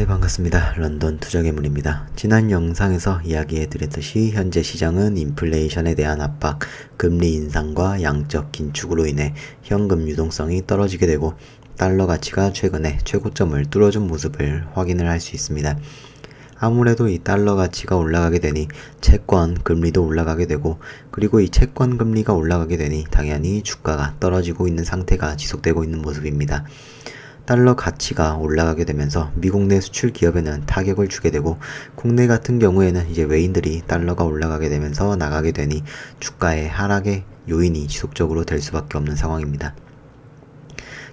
네, 반갑습니다. 런던 투자괴물입니다. 지난 영상에서 이야기해드렸듯이 현재 시장은 인플레이션에 대한 압박, 금리 인상과 양적 긴축으로 인해 현금 유동성이 떨어지게 되고 달러 가치가 최근에 최고점을 뚫어준 모습을 확인을 할 수 있습니다. 아무래도 이 달러 가치가 올라가게 되니 채권 금리도 올라가게 되고, 그리고 이 채권 금리가 올라가게 되니 당연히 주가가 떨어지고 있는 상태가 지속되고 있는 모습입니다. 달러 가치가 올라가게 되면서 미국 내 수출 기업에는 타격을 주게 되고, 국내 같은 경우에는 이제 외인들이 달러가 올라가게 되면서 나가게 되니 주가의 하락의 요인이 지속적으로 될 수밖에 없는 상황입니다.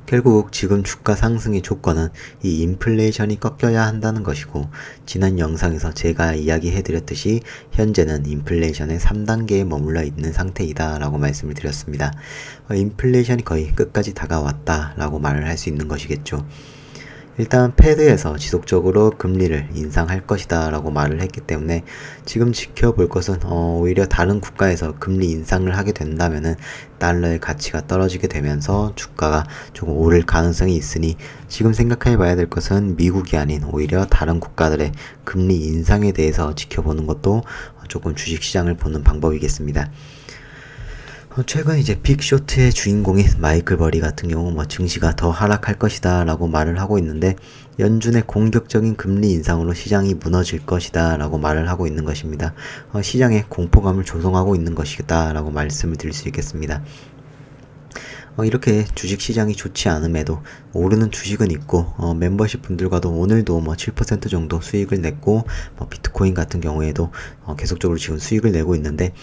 결국 지금 주가 상승의 조건은 이 인플레이션이 꺾여야 한다는 것이고, 지난 영상에서 제가 이야기해드렸듯이 현재는 인플레이션의 3단계에 머물러 있는 상태이다 라고 말씀을 드렸습니다. 인플레이션이 거의 끝까지 다가왔다 라고 말을 할 수 있는 것이겠죠. 일단 패드에서 지속적으로 금리를 인상할 것이다 라고 말을 했기 때문에 지금 지켜볼 것은 오히려 다른 국가에서 금리 인상을 하게 된다면은 달러의 가치가 떨어지게 되면서 주가가 조금 오를 가능성이 있으니, 지금 생각해 봐야 될 것은 미국이 아닌 오히려 다른 국가들의 금리 인상에 대해서 지켜보는 것도 조금 주식시장을 보는 방법이겠습니다. 최근 이제 빅쇼트의 주인공인 마이클 버리 같은 경우 증시가 더 하락할 것이다 라고 말을 하고 있는데, 연준의 공격적인 금리 인상으로 시장이 무너질 것이다 라고 말을 하고 있는 것입니다. 시장에 공포감을 조성하고 있는 것이다 라고 말씀을 드릴 수 있겠습니다. 이렇게 주식시장이 좋지 않음에도 오르는 주식은 있고, 멤버십 분들과도 오늘도 7% 정도 수익을 냈고, 비트코인 같은 경우에도 계속적으로 지금 수익을 내고 있는데,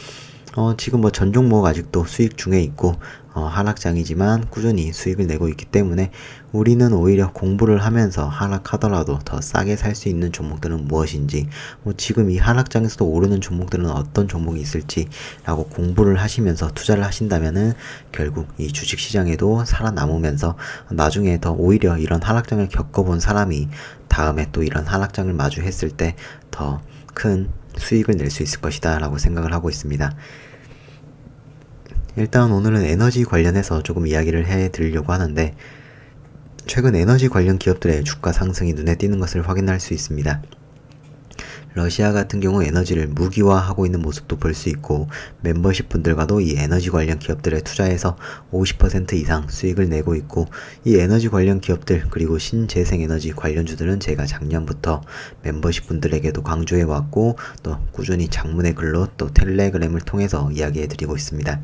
지금 전 종목 아직도 수익 중에 있고, 하락장이지만 꾸준히 수익을 내고 있기 때문에 우리는 오히려 공부를 하면서 하락하더라도 더 싸게 살 수 있는 종목들은 무엇인지, 지금 이 하락장에서도 오르는 종목들은 어떤 종목이 있을지 라고 공부를 하시면서 투자를 하신다면은 결국 이 주식시장에도 살아남으면서 나중에 더 오히려 이런 하락장을 겪어본 사람이 다음에 또 이런 하락장을 마주했을 때 더 큰 수익을 낼 수 있을 것이다 라고 생각을 하고 있습니다. 일단 오늘은 에너지 관련해서 조금 이야기를 해드리려고 하는데, 최근 에너지 관련 기업들의 주가 상승이 눈에 띄는 것을 확인할 수 있습니다. 러시아 같은 경우 에너지를 무기화하고 있는 모습도 볼 수 있고, 멤버십 분들과도 이 에너지 관련 기업들에 투자해서 50% 이상 수익을 내고 있고, 이 에너지 관련 기업들 그리고 신재생에너지 관련주들은 제가 작년부터 멤버십 분들에게도 강조해 왔고, 또 꾸준히 장문의 글로 또 텔레그램을 통해서 이야기해 드리고 있습니다.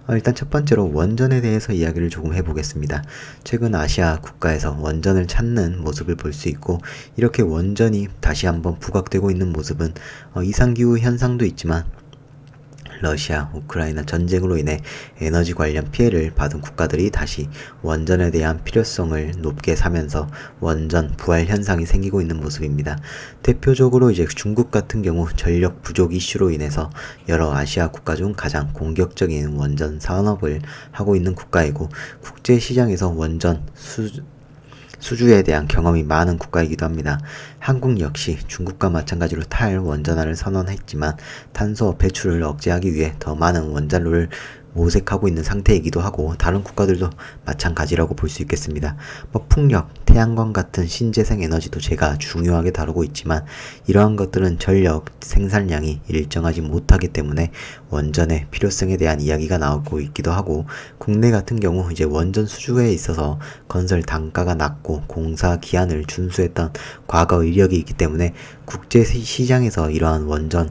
일단 첫 번째로 원전에 대해서 이야기를 조금 해보겠습니다. 최근 아시아 국가에서 원전을 찾는 모습을 볼 수 있고, 이렇게 원전이 다시 한번 부각되고 있는 모습은 이상기후 현상도 있지만 러시아, 우크라이나 전쟁으로 인해 에너지 관련 피해를 받은 국가들이 다시 원전에 대한 필요성을 높게 사면서 원전 부활 현상이 생기고 있는 모습입니다. 대표적으로 이제 중국 같은 경우 전력 부족 이슈로 인해서 여러 아시아 국가 중 가장 공격적인 원전 산업을 하고 있는 국가이고, 국제 시장에서 원전 수주에 대한 경험이 많은 국가이기도 합니다. 한국 역시 중국과 마찬가지로 탈원전화를 선언했지만 탄소 배출을 억제하기 위해 더 많은 원자로를 모색하고 있는 상태이기도 하고, 다른 국가들도 마찬가지라고 볼 수 있겠습니다. 풍력, 태양광 같은 신재생 에너지도 제가 중요하게 다루고 있지만, 이러한 것들은 전력 생산량이 일정하지 못하기 때문에 원전의 필요성에 대한 이야기가 나오고 있기도 하고, 국내 같은 경우 이제 원전 수주에 있어서 건설 단가가 낮고 공사 기한을 준수했던 과거 이력이 있기 때문에 국제 시장에서 이러한 원전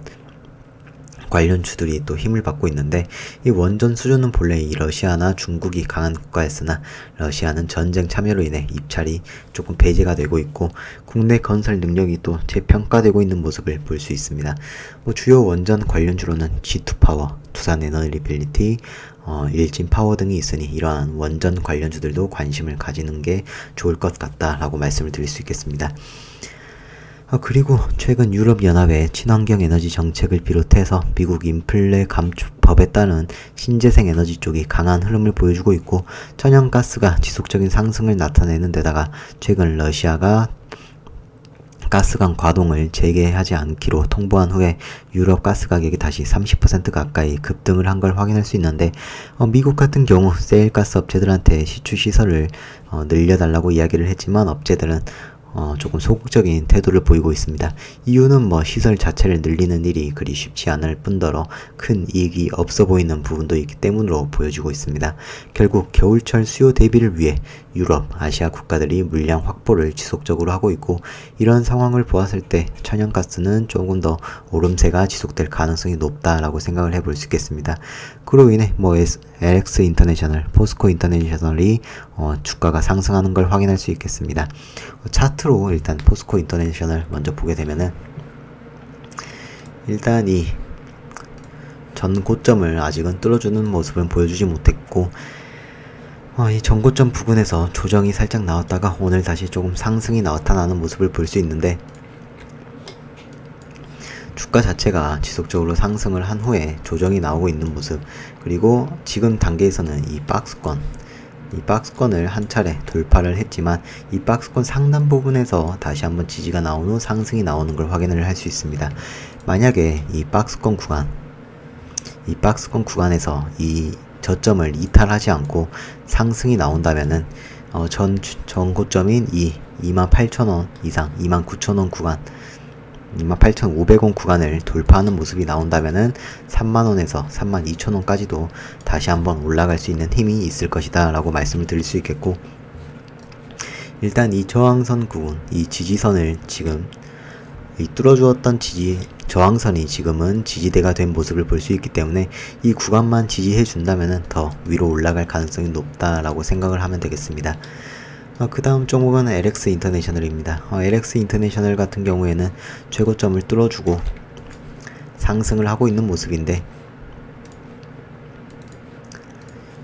관련주들이 또 힘을 받고 있는데, 이 원전 수주는 본래 이 러시아나 중국이 강한 국가였으나 러시아는 전쟁 참여로 인해 입찰이 조금 배제가 되고 있고, 국내 건설 능력이 또 재평가되고 있는 모습을 볼 수 있습니다. 주요 원전 관련주로는 G2파워, 두산에너리빌리티, 일진파워 등이 있으니 이러한 원전 관련주들도 관심을 가지는 게 좋을 것 같다라고 말씀을 드릴 수 있겠습니다. 그리고 최근 유럽연합의 친환경 에너지 정책을 비롯해서 미국 인플레 감축법에 따른 신재생 에너지 쪽이 강한 흐름을 보여주고 있고, 천연가스가 지속적인 상승을 나타내는 데다가 최근 러시아가 가스관 가동을 재개하지 않기로 통보한 후에 유럽 가스 가격이 다시 30% 가까이 급등을 한 걸 확인할 수 있는데, 미국 같은 경우 세일가스 업체들한테 시추시설을 늘려달라고 이야기를 했지만 업체들은 조금 소극적인 태도를 보이고 있습니다. 이유는 시설 자체를 늘리는 일이 그리 쉽지 않을 뿐더러 큰 이익이 없어 보이는 부분도 있기 때문으로 보여지고 있습니다. 결국 겨울철 수요 대비를 위해 유럽, 아시아 국가들이 물량 확보를 지속적으로 하고 있고, 이런 상황을 보았을 때 천연가스는 조금 더 오름세가 지속될 가능성이 높다라고 생각을 해볼 수 있겠습니다. 그로 인해 LX 인터내셔널, 포스코 인터내셔널이 주가가 상승하는 걸 확인할 수 있겠습니다. 차트로 일단 포스코 인터내셔널 먼저 보게 되면은, 일단 이 전 고점을 아직은 뚫어주는 모습은 보여주지 못했고, 이 전고점 부근에서 조정이 살짝 나왔다가 오늘 다시 조금 상승이 나타나는 모습을 볼 수 있는데, 주가 자체가 지속적으로 상승을 한 후에 조정이 나오고 있는 모습, 그리고 지금 단계에서는 이 박스권을 한 차례 돌파를 했지만 이 박스권 상단 부분에서 다시 한번 지지가 나온 후 상승이 나오는 걸 확인을 할 수 있습니다. 만약에 이 박스권 구간에서 이 저점을 이탈하지 않고 상승이 나온다면은 전 고점인 이 28,000원 이상, 29,000원 구간, 28,500원 구간을 돌파하는 모습이 나온다면은 30,000원에서 32,000원까지도 다시 한번 올라갈 수 있는 힘이 있을 것이다 라고 말씀을 드릴 수 있겠고, 일단 이 저항선 부분, 이 지지선을 지금 뚫어주었던 저항선이 지금은 지지대가 된 모습을 볼 수 있기 때문에 이 구간만 지지해 준다면은 더 위로 올라갈 가능성이 높다라고 생각을 하면 되겠습니다. 그 다음 종목은 LX 인터내셔널입니다. LX 인터내셔널 같은 경우에는 최고점을 뚫어주고 상승을 하고 있는 모습인데,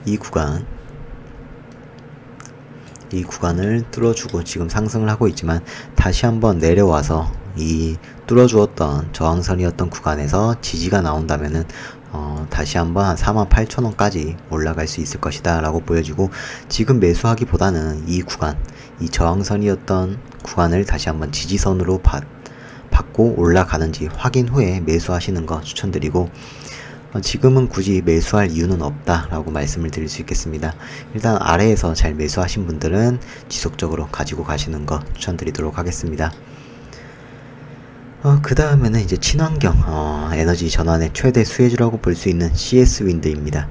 이 구간을 뚫어주고 지금 상승을 하고 있지만 다시 한번 내려와서 이 뚫어주었던 저항선이었던 구간에서 지지가 나온다면은 다시 한번 한 48,000원까지 올라갈 수 있을 것이다 라고 보여지고, 지금 매수하기보다는 이 저항선이었던 구간을 다시 한번 지지선으로 받고 올라가는지 확인 후에 매수하시는 거 추천드리고, 지금은 굳이 매수할 이유는 없다 라고 말씀을 드릴 수 있겠습니다. 일단 아래에서 잘 매수하신 분들은 지속적으로 가지고 가시는 거 추천드리도록 하겠습니다. 그 다음에는 이제 친환경 에너지 전환의 최대 수혜주라고 볼 수 있는 CS 윈드입니다.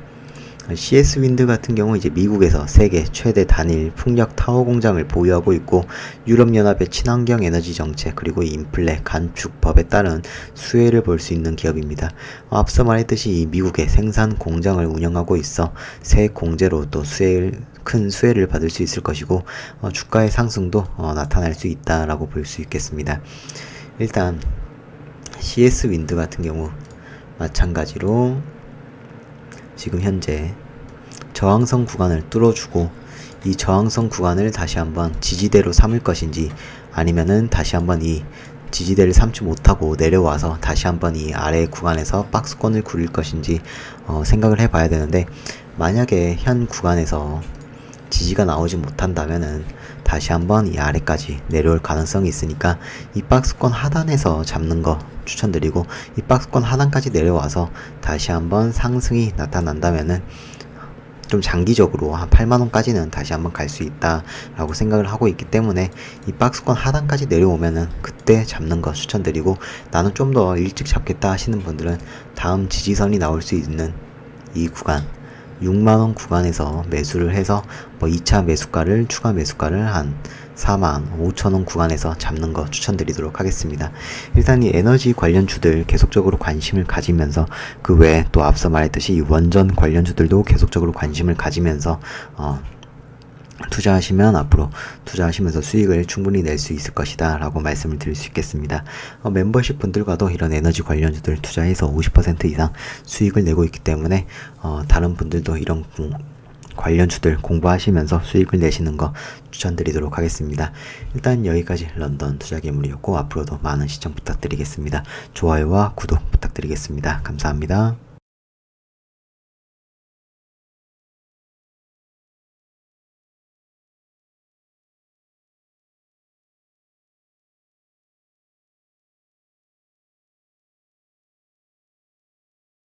CS 윈드 같은 경우 이제 미국에서 세계 최대 단일 풍력 타워 공장을 보유하고 있고, 유럽연합의 친환경 에너지 정책 그리고 인플레 간축법에 따른 수혜를 볼 수 있는 기업입니다. 앞서 말했듯이 이 미국의 생산 공장을 운영하고 있어 세액 공제로 또 큰 수혜를 받을 수 있을 것이고, 주가의 상승도 나타날 수 있다라고 볼 수 있겠습니다. 일단 CS 윈드 같은 경우 마찬가지로 지금 현재 저항선 구간을 뚫어주고, 이 저항선 구간을 다시 한번 지지대로 삼을 것인지, 아니면은 다시 한번 이 지지대를 삼지 못하고 내려와서 다시 한번 이 아래 구간에서 박스권을 굴릴 것인지 생각을 해봐야 되는데, 만약에 현 구간에서 지지가 나오지 못한다면은 다시 한번 이 아래까지 내려올 가능성이 있으니까 이 박스권 하단에서 잡는 거 추천드리고, 이 박스권 하단까지 내려와서 다시 한번 상승이 나타난다면은 좀 장기적으로 한 8만원까지는 다시 한번 갈 수 있다 라고 생각을 하고 있기 때문에, 이 박스권 하단까지 내려오면은 그때 잡는 거 추천드리고, 나는 좀 더 일찍 잡겠다 하시는 분들은 다음 지지선이 나올 수 있는 이 구간 6만원 구간에서 매수를 해서 2차 매수가를, 추가 매수가를 한 45,000원 구간에서 잡는 거 추천드리도록 하겠습니다. 일단 이 에너지 관련주들 계속적으로 관심을 가지면서, 그 외에 또 앞서 말했듯이 이 원전 관련주들도 계속적으로 관심을 가지면서 투자하시면 앞으로 투자하시면서 수익을 충분히 낼 수 있을 것이다 라고 말씀을 드릴 수 있겠습니다. 멤버십 분들과도 이런 에너지 관련주들 투자해서 50% 이상 수익을 내고 있기 때문에 다른 분들도 이런 관련주들 공부하시면서 수익을 내시는 거 추천드리도록 하겠습니다. 일단 여기까지 런던 투자괴물이었고, 앞으로도 많은 시청 부탁드리겠습니다. 좋아요와 구독 부탁드리겠습니다. 감사합니다.